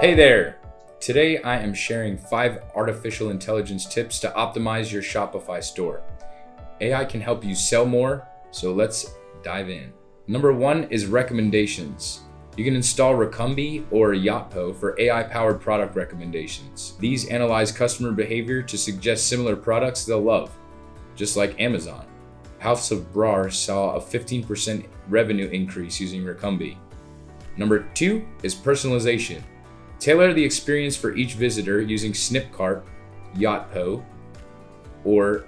Hey there! Today I am sharing 5 artificial intelligence tips to optimize your Shopify store. AI can help you sell more, so let's dive in. Number 1 is recommendations. You can install Recombee or Yotpo for AI-powered product recommendations. These analyze customer behavior to suggest similar products they'll love, just like Amazon. House of Bruar saw a 15% revenue increase using Recombee. Number 2 is personalization. Tailor the experience for each visitor using Snipcart, Yotpo, or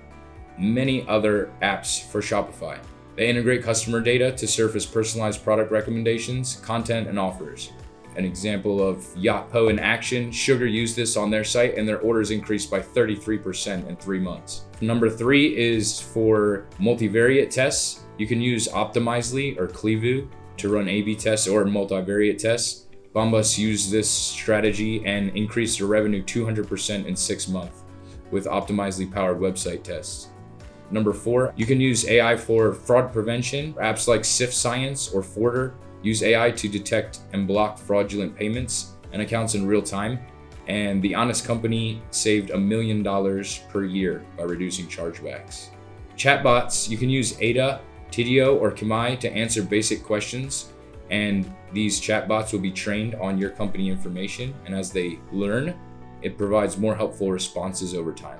many other apps for Shopify. They integrate customer data to surface personalized product recommendations, content, and offers. An example of Yotpo in action, Sugar used this on their site and their orders increased by 33% in 3 months. Number 3 is for multivariate tests. You can use Optimizely or Klevu to run A/B tests or multivariate tests. Bombas used this strategy and increased their revenue 200% in 6 months with Optimizely powered website tests. Number 4, you can use AI for fraud prevention. Apps like Sift Science or Forter use AI to detect and block fraudulent payments and accounts in real time. And The Honest Company saved $1 million per year by reducing chargebacks. Chatbots, you can use Ada, Tidio, or Kimai to answer basic questions. And these chatbots will be trained on your company information. And as they learn, it provides more helpful responses over time.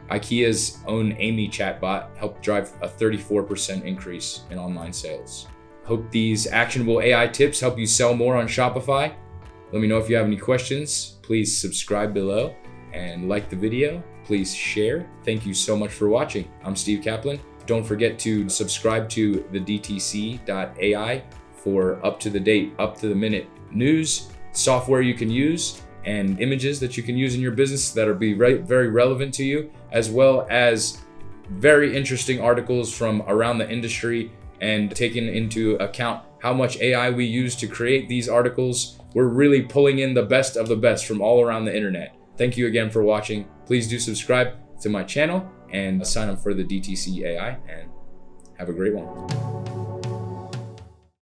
IKEA's own Amy chatbot helped drive a 34% increase in online sales. Hope these actionable AI tips help you sell more on Shopify. Let me know if you have any questions. Please subscribe below and like the video. Please share. Thank you so much for watching. I'm Steve Kaplan. Don't forget to subscribe to the DTC.ai for up-to-the-date, up-to-the-minute news, software you can use, and images that you can use in your business that will be very relevant to you, as well as very interesting articles from around the industry and taking into account how much AI we use to create these articles. We're really pulling in the best of the best from all around the internet. Thank you again for watching. Please do subscribe to my channel and sign up for the DTC AI, and have a great one.